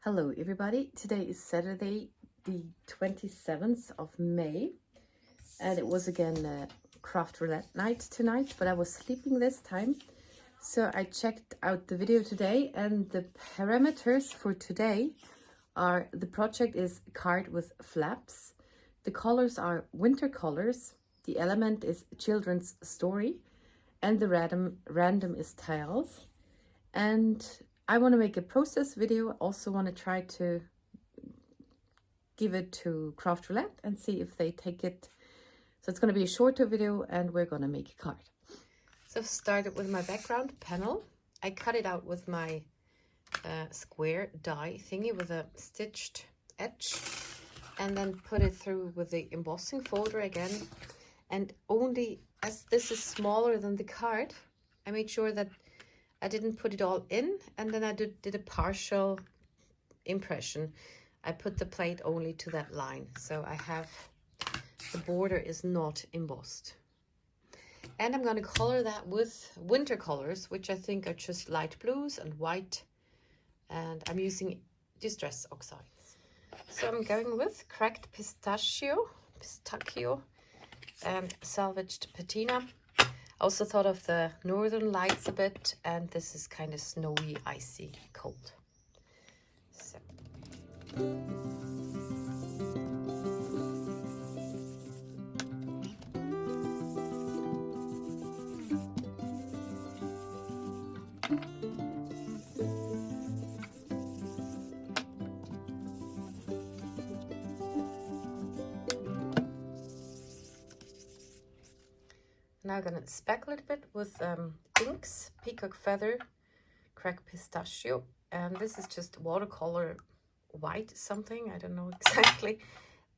Hello everybody, today is Saturday the 27th of May and it was again craft roulette night tonight, but I was sleeping this time, so I checked out the video today and the parameters for today are: the project is card with flaps, the colors are winter colors, the element is children's story, and the random is tiles. And I want to make a process video. Also want to try to give it to Craft Roulette and see if they take it. So it's going to be a shorter video and we're going to make a card. So I've started with my background panel. I cut it out with my square die thingy with a stitched edge, and then put it through with the embossing folder again. And only as this is smaller than the card, I made sure that I didn't put it all in, and then I did a partial impression. I put the plate only to that line, so I have the border is not embossed. And I'm going to color that with winter colors, which I think are just light blues and white, and I'm using distress oxides. So I'm going with cracked pistachio and salvaged patina. I also thought of the northern lights a bit, and this is kind of snowy, icy, cold. So. Now I'm gonna speckle it a bit with inks, peacock feather, cracked pistachio, and this is just watercolor white something, I don't know exactly,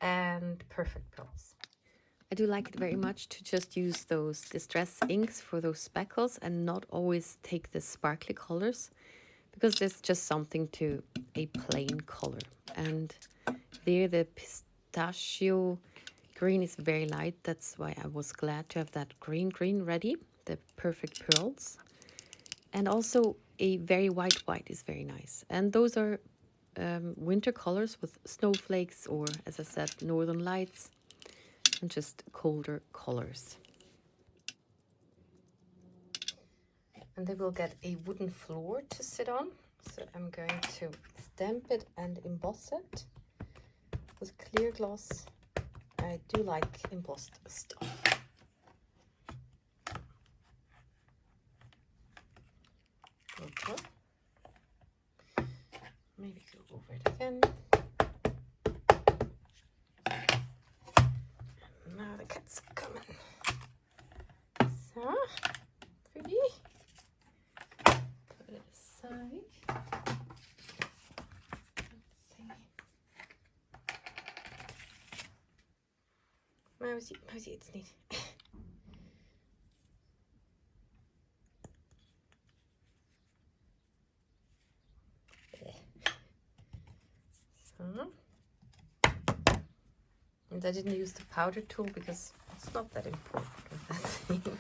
and perfect pearls. I do like it very much to just use those distress inks for those speckles and not always take the sparkly colors, because there's just something to a plain color. And there the pistachio green is very light, that's why I was glad to have that green ready, the perfect pearls. And also a very white is very nice. And those are winter colors with snowflakes, or as I said, northern lights, and just colder colors. And they will get a wooden floor to sit on, so I'm going to stamp it and emboss it with clear gloss. I do like embossed stuff. Okay. Maybe go over it again. And now the cats are coming. So, pretty. Put it aside. Mausie, it's neat. So, and I didn't use the powder tool because it's not that important with that thing.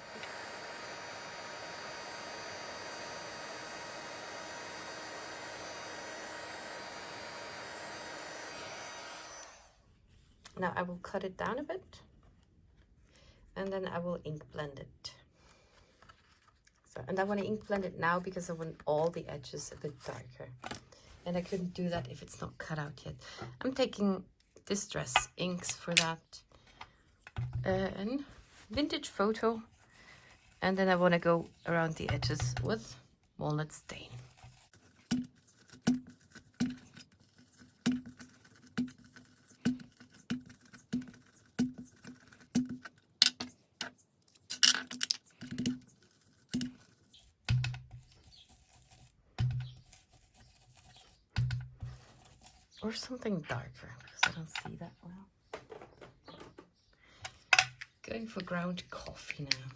Now I will cut it down a bit, and then I will ink blend it. So, and I want to ink blend it now because I want all the edges a bit darker. And I couldn't do that if it's not cut out yet. I'm taking distress inks for that. And vintage photo. And then I want to go around the edges with walnut stain. Or something darker, because I don't see that well. Going for ground coffee now.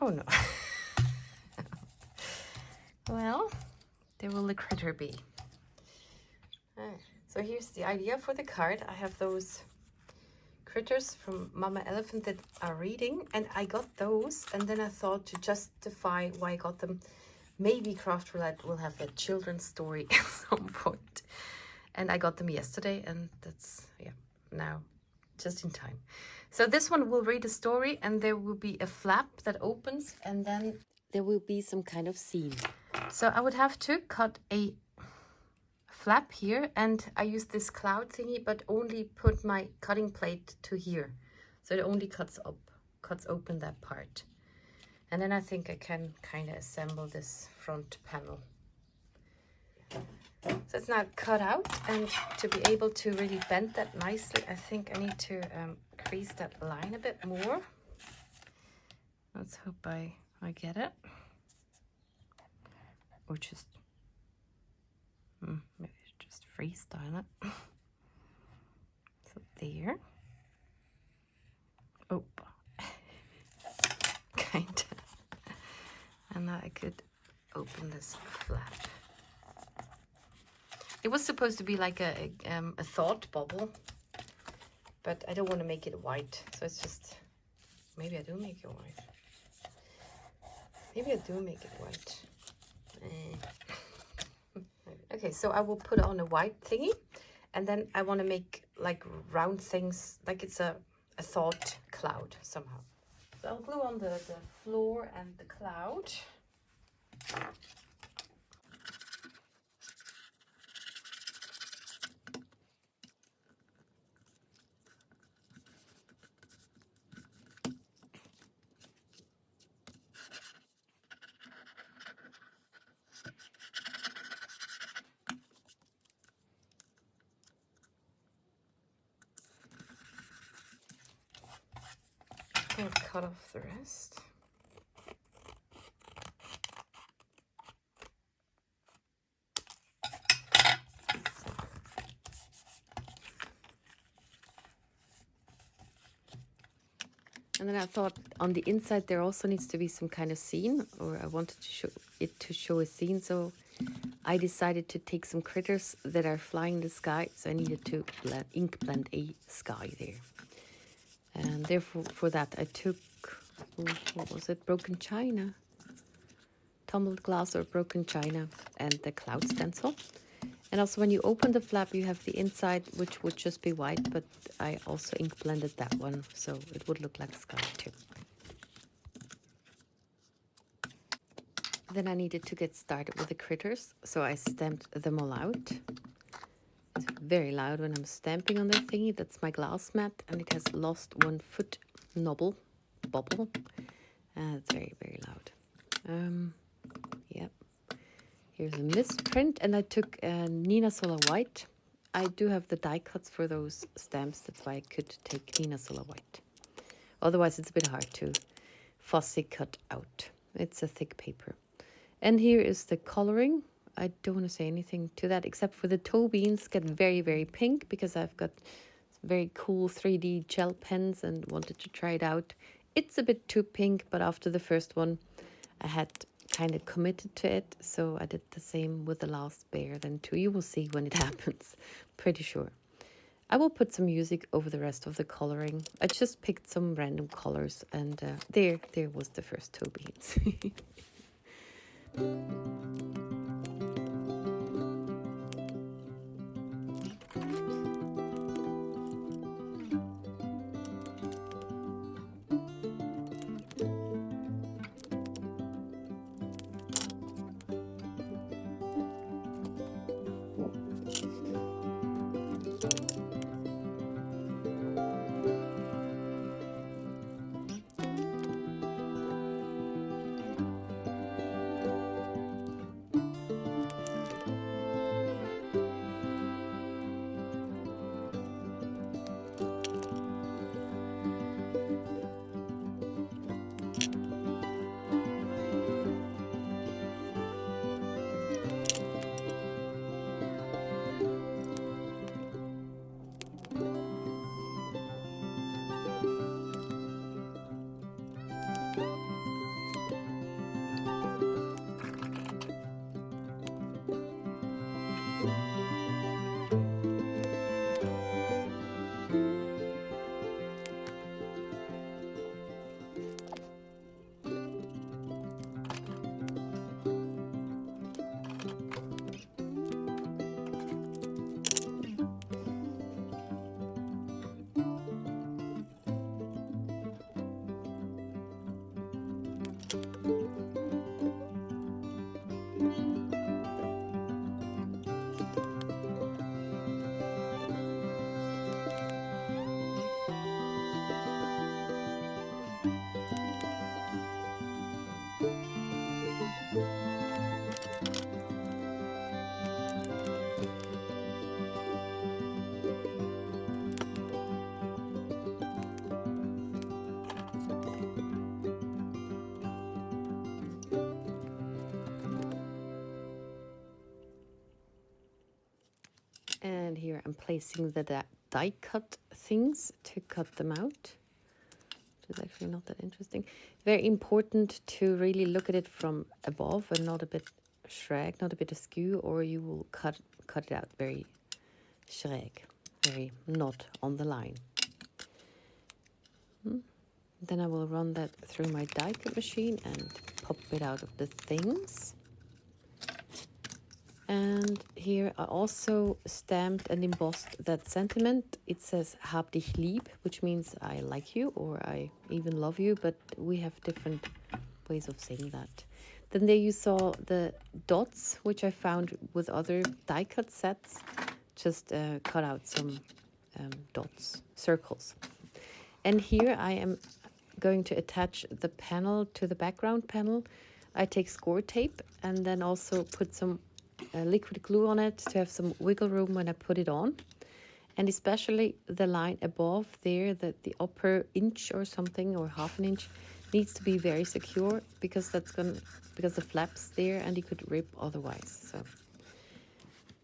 Oh no. Well, there will the critter be. So here's the idea for the card. I have those critters from Mama Elephant that are reading, and I got those, and then I thought to justify why I got them, maybe Craft Roulette will have a children's story at some point. And I got them yesterday, and that's, yeah, now just in time. So this one will read a story, and there will be a flap that opens, and then there will be some kind of scene. So I would have to cut a flap here, and I use this cloud thingy, but only put my cutting plate to here, so it only cuts open that part. And then I think I can kind of assemble this front panel. So it's now cut out, and to be able to really bend that nicely, I think I need to crease that line a bit more. Let's hope I get it, or just maybe just freestyle it. So there. Oh, kind of. And now I could open this flap. It was supposed to be like a thought bubble, but I don't want to make it white, so it's just, maybe I do make it white. Maybe I do make it white. Okay, so I will put on a white thingy, and then I want to make like round things, like it's a thought cloud somehow. So I'll glue on the floor and the cloud. And cut off the rest. And then I thought on the inside there also needs to be some kind of scene, or I wanted to show a scene, so I decided to take some critters that are flying in the sky, so I needed to ink blend a sky there. And therefore, for that, I took, what was it, broken china, tumbled glass or broken china, and the cloud stencil. And also when you open the flap, you have the inside, which would just be white, but I also ink blended that one, so it would look like sky too. Then I needed to get started with the critters, so I stamped them all out. It's very loud when I'm stamping on the thingy. That's my glass mat, and it has lost 1 foot bubble. It's very, very loud. Yep. Here's a misprint, and I took Nina Solar White. I do have the die cuts for those stamps, that's why I could take Nina Solar White. Otherwise, it's a bit hard to fussy cut out. It's a thick paper. And here is the coloring. I don't want to say anything to that, except for the toe beans get very, very pink, because I've got very cool 3D gel pens and wanted to try it out. It's a bit too pink, but after the first one, I had kind of committed to it, so I did the same with the last bear then too. You will see when it happens, pretty sure. I will put some music over the rest of the coloring. I just picked some random colors, and there was the first toe beans. here I'm placing the die cut things to cut them out. Which is actually not that interesting. Very important to really look at it from above and not a bit schräg, not a bit askew, or you will cut it out very schräg, very not on the line. Then I will run that through my die cut machine and pop it out of the things. And here I also stamped and embossed that sentiment. It says "Hab dich lieb," which means I like you or I even love you, but we have different ways of saying that. Then there you saw the dots, which I found with other die cut sets. Just cut out some dots, circles. And here I am going to attach the panel to the background panel. I take score tape and then also put some liquid glue on it to have some wiggle room when I put it on. And especially the line above there, that the upper inch or something, or half an inch, needs to be very secure, because because the flaps there and it could rip otherwise. So,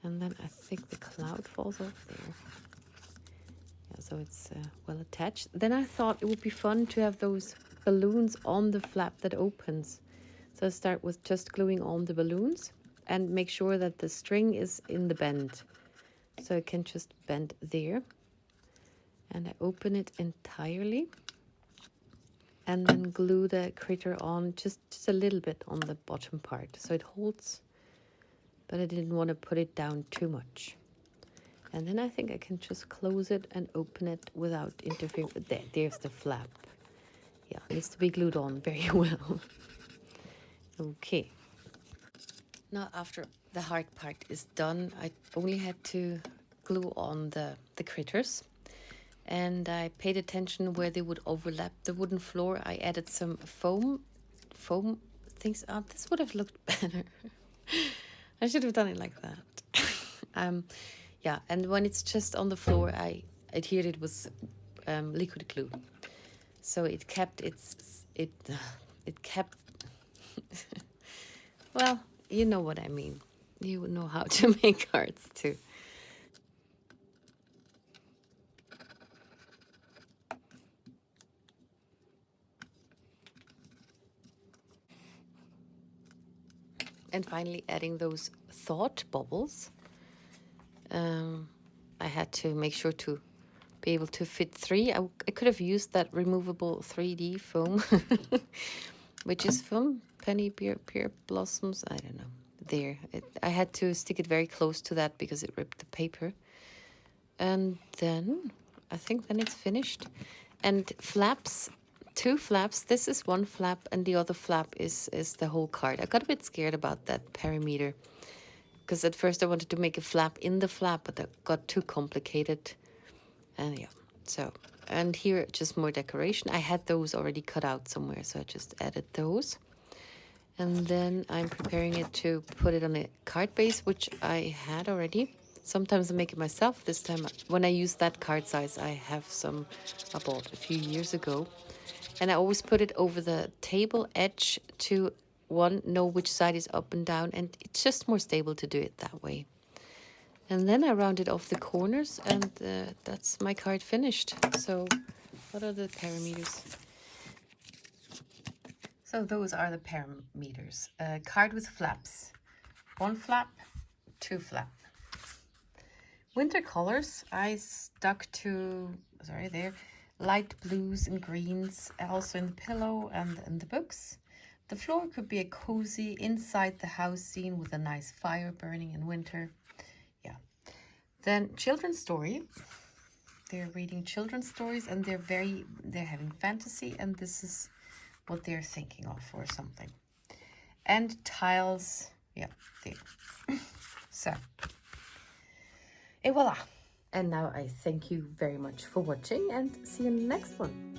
and then I think the cloud falls off there. Yeah, so it's well attached. Then I thought it would be fun to have those balloons on the flap that opens. So I start with just gluing on the balloons and make sure that the string is in the bend. So I can just bend there. And I open it entirely. And then glue the critter on just a little bit on the bottom part. So it holds, but I didn't want to put it down too much. And then I think I can just close it and open it without interfering. There's the flap. Yeah, it needs to be glued on very well. Okay. Now after the hard part is done, I only had to glue on the critters. And I paid attention where they would overlap the wooden floor. I added some foam things. Oh, this would have looked better. I should have done it like that. Yeah, and when it's just on the floor, I adhered it with liquid glue, so it kept it kept. Well, you know what I mean. You know how to make cards too. And finally adding those thought bubbles. I had to make sure to be able to fit 3. I could have used that removable 3D foam, which is from Penny Pear Blossoms. I don't know. There. I had to stick it very close to that because it ripped the paper. And then, I think then it's finished. And flaps. 2 flaps. This is one flap and the other flap is the whole card. I got a bit scared about that perimeter because at first I wanted to make a flap in the flap, but that got too complicated. And yeah, so, and here just more decoration. I had those already cut out somewhere, so I just added those. And then I'm preparing it to put it on a card base, which I had already. Sometimes I make it myself. This time, when I use that card size, I have some I bought a few years ago. And I always put it over the table edge to know which side is up and down. And it's just more stable to do it that way. And then I rounded off the corners and that's my card finished. So what are the parameters? So those are the parameters. Card with flaps. 1 flap, 2 flap. Winter colors, I stuck to, light blues and greens, also in the pillow and in the books. The floor could be a cozy inside the house scene with a nice fire burning in winter. Yeah. Then children's story. They're reading children's stories and they're having fantasy, and this is what they're thinking of or something. And tiles, yeah, there. So, et voila. And now I thank you very much for watching and see you in the next one.